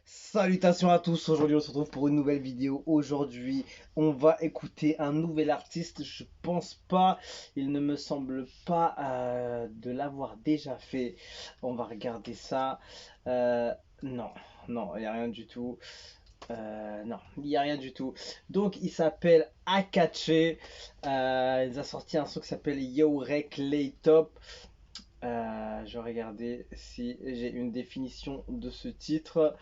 Salutations à tous, aujourd'hui on se retrouve pour une nouvelle vidéo. Aujourd'hui on va écouter un nouvel artiste, je pense pas, il ne me semble pas de l'avoir déjà fait. On va regarder ça. Euh, non, non, il n'y a rien du tout. Non, il n'y a rien du tout. Donc il s'appelle Akache. Il a sorti un son qui s'appelle Yo Rek Lay Top. Je vais regarder si j'ai une définition de ce titre.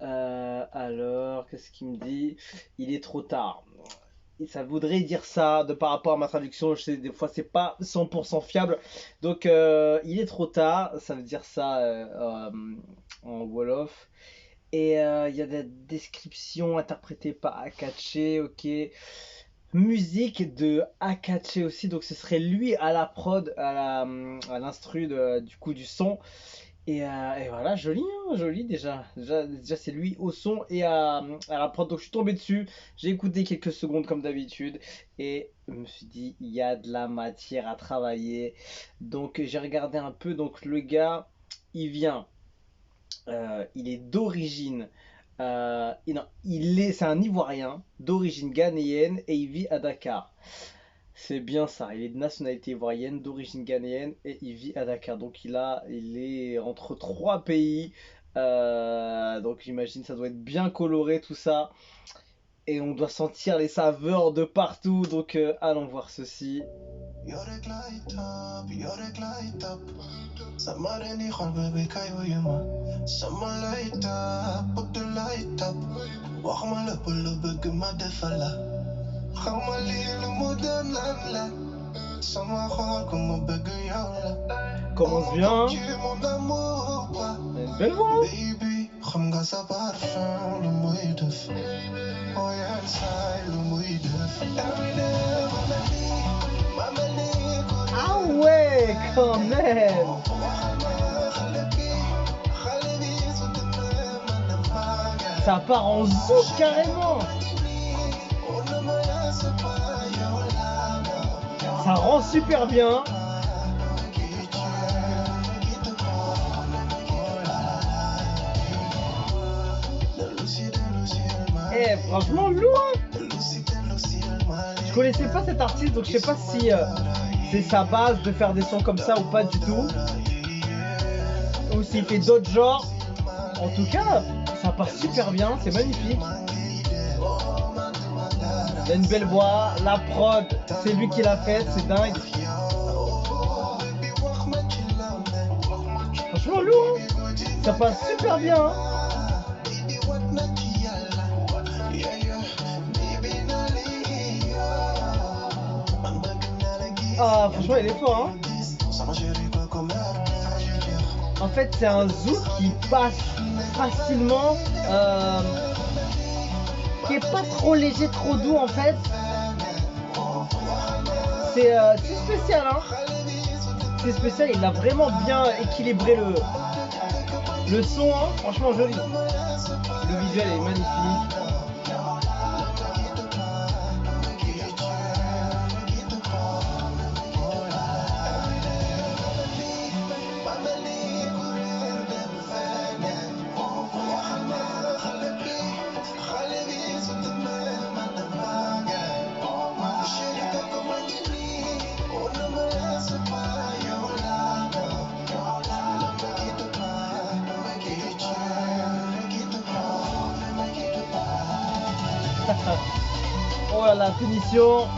Alors, qu'est-ce qu'il me dit? Il est trop tard. Et ça voudrait dire ça de par rapport à ma traduction. Je sais, des fois, c'est pas 100% fiable. Donc, il est trop tard. Ça veut dire ça en Wolof. Et il y a des descriptions interprétées par Akache. Ok. Musique de Akache aussi. Donc, ce serait lui à la prod, à l'instru du coup du son. Et voilà, joli, hein, joli déjà. Déjà, c'est lui au son et à la prod. Donc je suis tombé dessus. J'ai écouté quelques secondes comme d'habitude. Et je me suis dit, il y a de la matière à travailler. Donc j'ai regardé un peu. Donc le gars, il vient. Il est d'origine. Non, c'est un Ivoirien d'origine ghanéenne et il vit à Dakar. C'est bien ça, il est de nationalité ivoirienne, d'origine ghanéenne et il vit à Dakar. Donc il est entre trois pays. Donc j'imagine ça doit être bien coloré tout ça. Et on doit sentir les saveurs de partout. Donc allons voir ceci. Commence bien. Une belle voix. Ah ouais, quand même. Ça part en zouk carrément. Ça rend super bien. Eh, franchement, lourd. Je connaissais pas cet artiste, donc je sais pas si c'est sa base de faire des sons comme ça ou pas du tout. Ou s'il fait d'autres genres. En tout cas, ça passe super bien, c'est magnifique. Il a une belle voix, la prod, c'est lui qui l'a faite, c'est dingue. Franchement lourd, hein. Ça passe super bien. Hein. Ah, franchement, il est fort. Hein. En fait, c'est un zouk qui passe facilement, qui est pas trop léger, trop doux en fait. C'est spécial, hein. C'est spécial, il a vraiment bien équilibré le son, hein. Franchement joli. Le visuel est magnifique. Oh là la finition.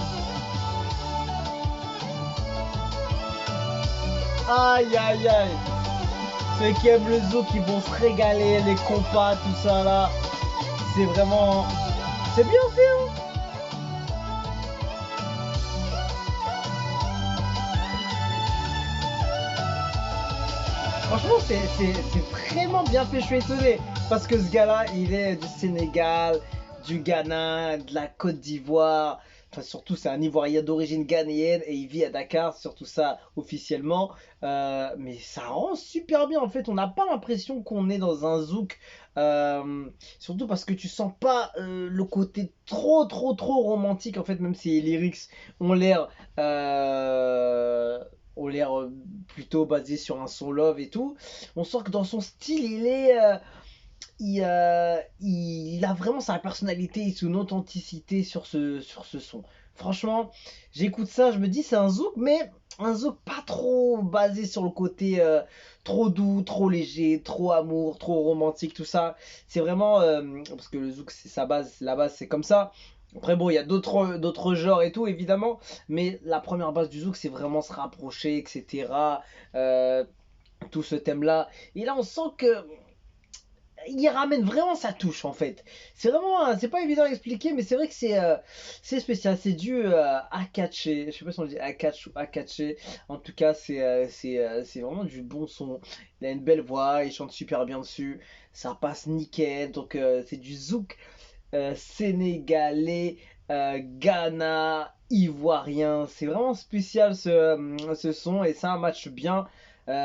Aïe aïe aïe. Ceux qui aiment le zouk qui vont se régaler, les compas, tout ça là. C'est vraiment... C'est bien fait hein. Franchement c'est vraiment bien fait, je suis étonné. Parce que ce gars là il est du Sénégal, du Ghana, de la Côte d'Ivoire. Enfin, surtout, c'est un Ivoirien d'origine ghanéenne et il vit à Dakar, surtout ça officiellement. Mais ça rend super bien en fait. On n'a pas l'impression qu'on est dans un zouk. Surtout parce que tu sens pas le côté trop romantique en fait, même si les lyrics ont l'air. Ont l'air plutôt basés sur un son love et tout. On sent que dans son style, il a vraiment sa personnalité et son authenticité sur ce son. Franchement, j'écoute ça, je me dis c'est un zouk, mais un zouk pas trop basé sur le côté trop doux, trop léger, trop amour, trop romantique, tout ça. C'est vraiment parce que le zouk c'est sa base, la base c'est comme ça. Après bon, il y a d'autres genres et tout évidemment, mais la première base du zouk c'est vraiment se rapprocher, etc. Euh, tout ce thème-là. Et là on sent que il ramène vraiment sa touche en fait. C'est vraiment, c'est pas évident à expliquer, mais c'est vrai que c'est spécial. C'est dû à catcher. Je sais pas si on dit à catch ou à catcher. En tout cas, c'est vraiment du bon son. Il a une belle voix, il chante super bien dessus. Ça passe nickel. Donc c'est du zouk sénégalais, Ghana, ivoirien. C'est vraiment spécial ce son et ça match bien.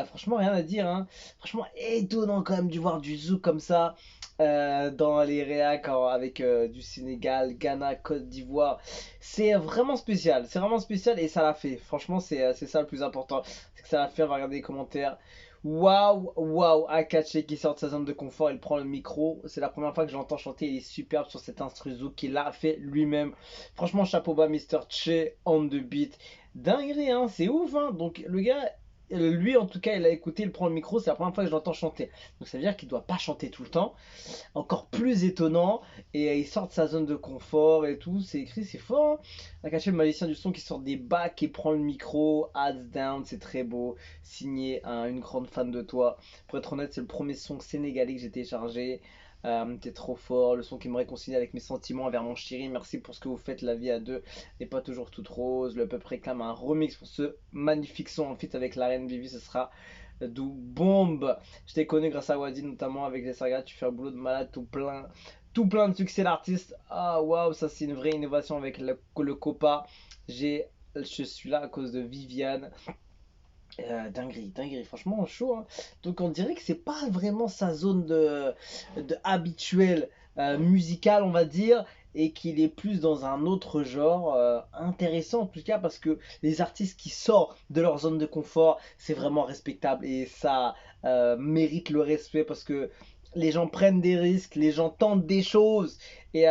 Franchement, rien à dire, hein. Franchement, étonnant quand même de voir du zouk comme ça dans les réacs avec du Sénégal, Ghana, Côte d'Ivoire. C'est vraiment spécial. C'est vraiment spécial et ça l'a fait. Franchement, c'est ça le plus important. C'est que ça l'a fait. On va regarder les commentaires. Waouh, waouh, Akache qui sort de sa zone de confort, il prend le micro. C'est la première fois que j'entends chanter. Il est superbe sur cet instru zouk qu'il a fait lui-même. Franchement, chapeau bas, Mister Che on the beat. Dinguerie, hein, c'est ouf, hein. Donc, le gars, lui en tout cas, il a écouté, il prend le micro. C'est la première fois que je l'entends chanter. Donc, ça veut dire qu'il doit pas chanter tout le temps. Encore plus étonnant. Et il sort de sa zone de confort et tout. C'est écrit, c'est fort, hein. Akache, le magicien du son qui sort des bacs et prend le micro. Hands down, c'est très beau. Signé une grande fan de toi. Pour être honnête, c'est le premier son sénégalais que j'ai téléchargé. T'es trop fort, le son qui me réconcilie avec mes sentiments envers mon chéri. Merci pour ce que vous faites, la vie à deux n'est pas toujours toute rose. Le peuple réclame un remix pour ce magnifique son en feat avec la reine Vivi, ce sera d'où bombe. Je t'ai connu grâce à Wadi, notamment avec les sagas. Tu fais un boulot de malade, tout plein de succès d'artistes. Ah waouh, ça c'est une vraie innovation avec le Copa. Je suis là à cause de Viviane. Dinguerie, dinguerie, franchement chaud, hein. Donc on dirait que c'est pas vraiment sa zone de habituelle musicale, on va dire, et qu'il est plus dans un autre genre intéressant en tout cas parce que les artistes qui sortent de leur zone de confort, c'est vraiment respectable et ça mérite le respect parce que les gens prennent des risques, les gens tentent des choses et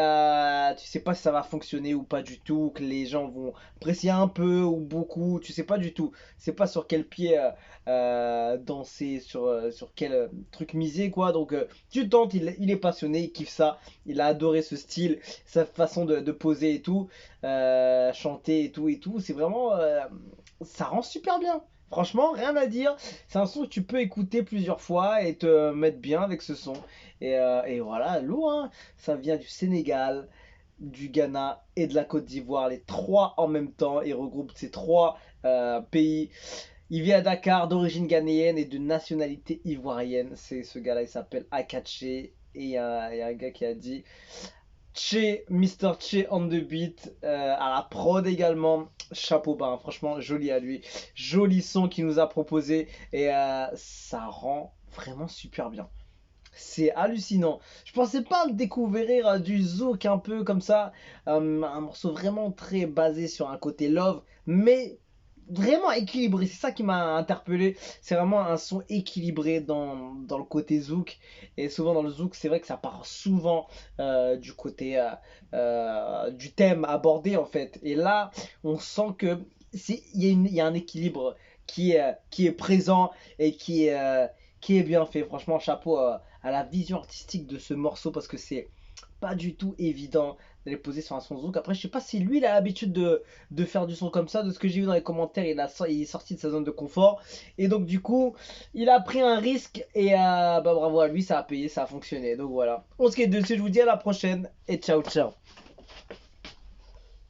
tu sais pas si ça va fonctionner ou pas du tout, que les gens vont apprécier un peu ou beaucoup, tu sais pas du tout. C'est pas sur quel pied danser, sur quel truc miser, quoi. Donc, tu tentes, il est passionné, il kiffe ça, il a adoré ce style, sa façon de poser et tout, chanter et tout et tout. C'est vraiment. Ça rend super bien. Franchement, rien à dire. C'est un son que tu peux écouter plusieurs fois et te mettre bien avec ce son. Et voilà, lourd, hein. Ça vient du Sénégal, du Ghana et de la Côte d'Ivoire, les trois en même temps. Il regroupe ces trois pays. Il vit à Dakar, d'origine ghanéenne et de nationalité ivoirienne. C'est ce gars-là, il s'appelle Akache. Et il y a un gars qui a dit Che, Mister Che on the beat, à la prod également. Chapeau bas, hein. Franchement, joli à lui. Joli son qu'il nous a proposé. Et ça rend vraiment super bien. C'est hallucinant. Je pensais pas découvrir du zouk un peu comme ça. Un morceau vraiment très basé sur un côté love, mais vraiment équilibré. C'est ça qui m'a interpellé. C'est vraiment un son équilibré dans le côté zouk. Et souvent dans le zouk, c'est vrai que ça part souvent du côté du thème abordé en fait. Et là, on sent que il y a un équilibre qui est présent et qui est bien fait. Franchement, chapeau à la vision artistique de ce morceau parce que c'est pas du tout évident d'aller poser sur un son zouk. Après, je sais pas si lui il a l'habitude de faire du son comme ça. De ce que j'ai vu dans les commentaires, il est sorti de sa zone de confort. Et donc, du coup, il a pris un risque et bah bravo à lui, ça a payé, ça a fonctionné. Donc voilà. On se quitte dessus, je vous dis à la prochaine et ciao ciao.